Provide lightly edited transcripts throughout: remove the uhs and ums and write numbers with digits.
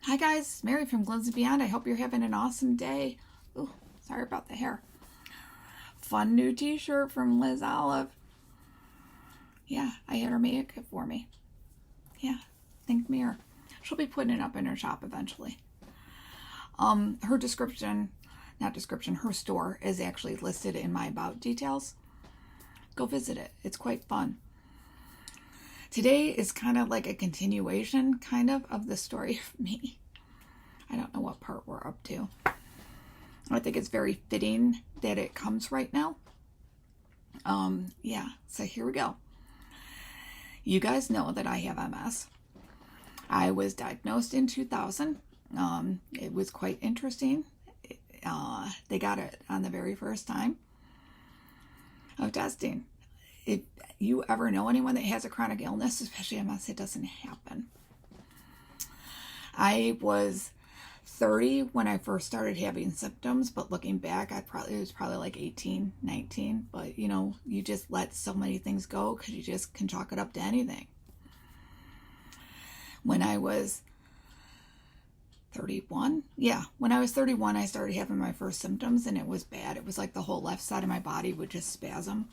Hi guys, it's Mary from Glimpses and Beyond. I hope you're having an awesome day. Ooh, sorry about the hair. Fun new t-shirt from Liz Olive. Yeah, I had her make it for me. Yeah, think me her. She'll be putting it up in her shop eventually. Her her store is actually listed in my about details. Go visit it. It's quite fun. Today is kind of like a continuation, of the story of me. I don't know what part we're up to. I think it's very fitting that it comes right now. Yeah, so here we go. You guys know that I have MS. I was diagnosed in 2000. It was quite interesting. They got it on the very first time of testing. If you ever know anyone that has a chronic illness, especially MS, it doesn't happen. I was 30 when I first started having symptoms, but looking back, it was probably like 18, 19. But you just let so many things go because you just can chalk it up to anything. When I was 31, when I was 31, I started having my first symptoms, and it was bad. It was like the whole left side of my body would just spasm.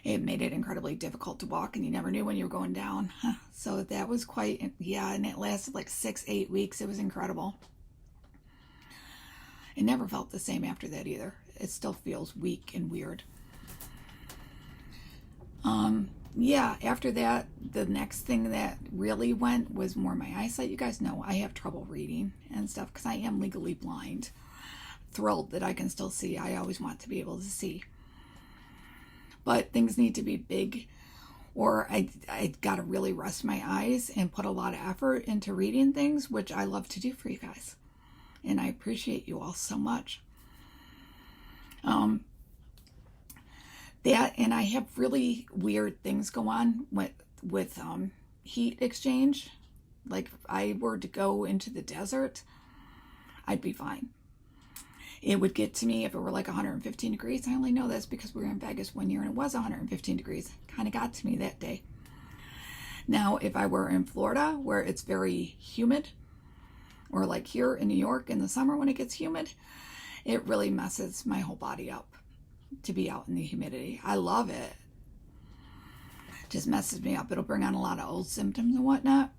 It made it incredibly difficult to walk, and you never knew when you were going down. So that was and it lasted like 6-8 weeks. It was incredible. It never felt the same after that either. It still feels weak and weird. After that, the next thing that really went was more my eyesight. You guys know I have trouble reading and stuff because I am legally blind. Thrilled that I can still see. I always want to be able to see. But things need to be big, or I got to really rest my eyes and put a lot of effort into reading things, which I love to do for you guys. And I appreciate you all so much. And I have really weird things go on with heat exchange. Like if I were to go into the desert, I'd be fine. It would get to me if it were like 115 degrees. I only know this because we were in Vegas one year and it was 115 degrees. Kind of got to me that day. Now, if I were in Florida where it's very humid, or like here in New York in the summer when it gets humid, it really messes my whole body up to be out in the humidity. I love it. Just messes me up. It'll bring on a lot of old symptoms and whatnot.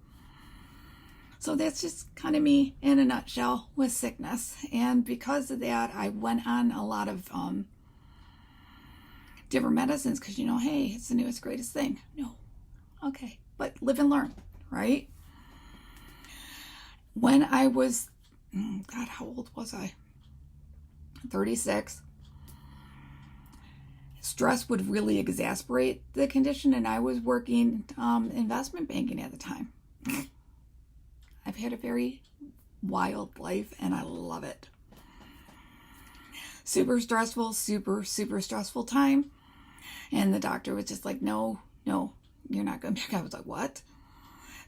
So that's just kind of me in a nutshell with sickness. And because of that, I went on a lot of different medicines because, hey, it's the newest, greatest thing. No. Okay. But live and learn, right? When I was, how old was I? 36. Stress would really exasperate the condition, and I was working investment banking at the time. I've had a very wild life, and I love it. Super stressful, super stressful time. And the doctor was just like, no, you're not going to be. I was like, what?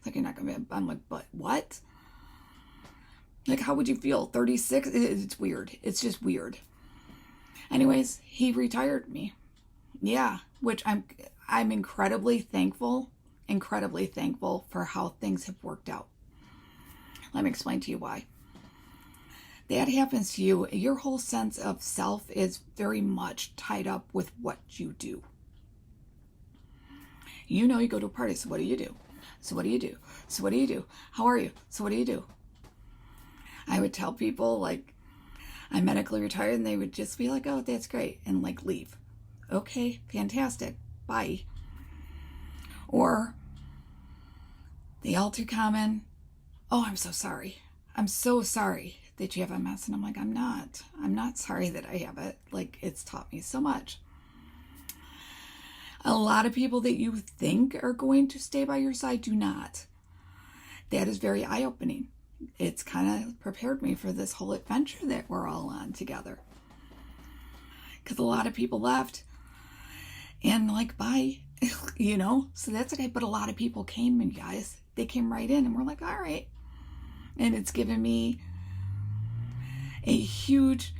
Like, you're not going to be. I'm like, but what? Like, how would you feel? 36? It's weird. It's just weird. Anyways, he retired me. Yeah, which I'm incredibly thankful for how things have worked out. Let me explain to you why. That happens to you. Your whole sense of self is very much tied up with what you do. You go to a party, so what do you do? So what do you do? So what do you do? How are you? So what do you do? I would tell people, like, I'm medically retired, and they would just be like, oh, that's great, and, like, leave. Okay, fantastic, bye. Or the all too common, oh, I'm so sorry. I'm so sorry that you have MS. And I'm like, I'm not sorry that I have it. Like, it's taught me so much. A lot of people that you think are going to stay by your side do not. That is very eye-opening. It's kind of prepared me for this whole adventure that we're all on together. Because a lot of people left and like, bye, So that's okay. But a lot of people came, and guys, they came right in, and we're like, all right. And it's given me a huge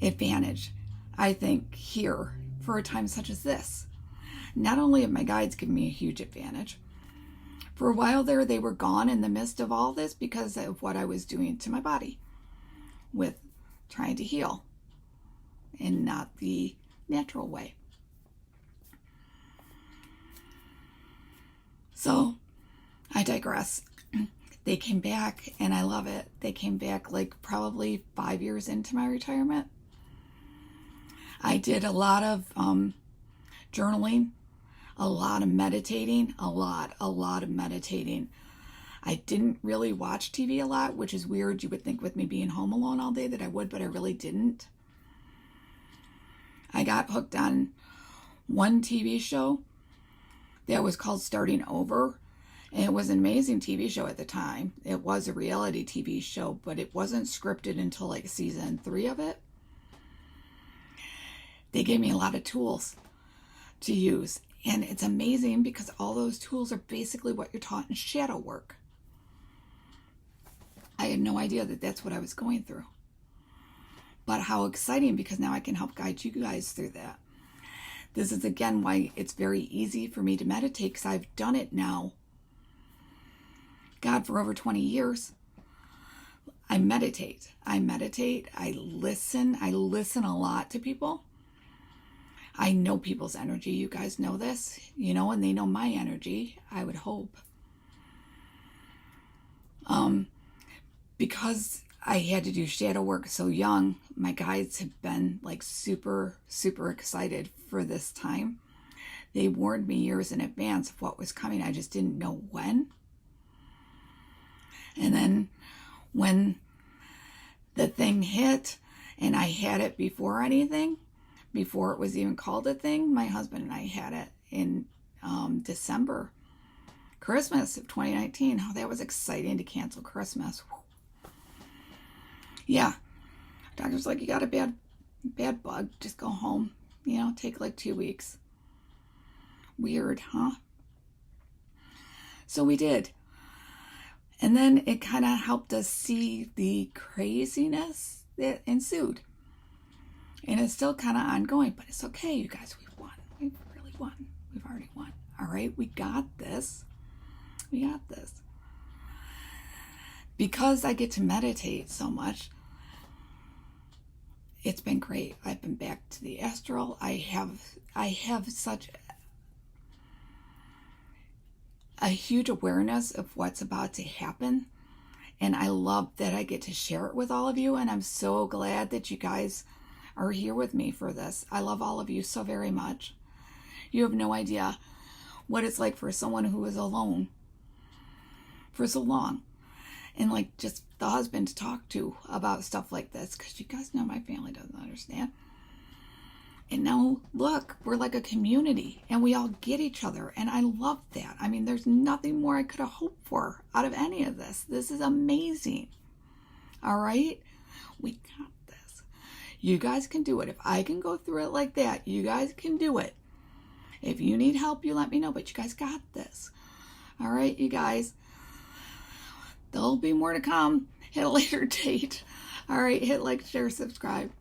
advantage, I think, here for a time such as this. Not only have my guides given me a huge advantage, For a while there, they were gone in the midst of all this because of what I was doing to my body with trying to heal and not the natural way. So I digress. They came back and I love it. They came back like probably 5 years into my retirement. I did a lot of journaling, a lot of meditating, a lot of meditating. I didn't really watch TV a lot, which is weird. You would think with me being home alone all day that I would, but I really didn't. I got hooked on one TV show that was called Starting Over. And it was an amazing TV show at the time. It was a reality TV show, but it wasn't scripted until like season 3 of it. They gave me a lot of tools to use. And it's amazing because all those tools are basically what you're taught in shadow work. I had no idea that that's what I was going through. But how exciting, because now I can help guide you guys through that. This is again why it's very easy for me to meditate, because I've done it now. God, for over 20 years. I meditate. I listen a lot to people. I know people's energy. You guys know this, and they know my energy, I would hope. Because I had to do shadow work so young, my guides have been like super, super excited for this time. They warned me years in advance of what was coming. I just didn't know when. And then when the thing hit, and I had it before anything, before it was even called a thing, my husband and I had it in December, Christmas of 2019. Oh, that was exciting to cancel Christmas. Whew. Yeah. Doctor's like, you got a bad bug. Just go home. Take like 2 weeks. Weird, huh? So we did. And then it kind of helped us see the craziness that ensued. And it's still kind of ongoing, but it's okay, you guys. We've won. We've really won. We've already won. All right, we got this. We got this. Because I get to meditate so much, it's been great. I've been back to the astral. I have such a huge awareness of what's about to happen. And I love that I get to share it with all of you. And I'm so glad that you guys are here with me for this. I love all of you so very much. You have no idea what it's like for someone who is alone for so long. And like just the husband to talk to about stuff like this. Because you guys know my family doesn't understand. And now, look, we're like a community and we all get each other. And I love that. I mean, there's nothing more I could have hoped for out of any of this. This is amazing. All right? We got this. You guys can do it. If I can go through it like that, you guys can do it. If you need help, you let me know. But you guys got this. All right, you guys. There'll be more to come at a later date. All right, hit like, share, subscribe.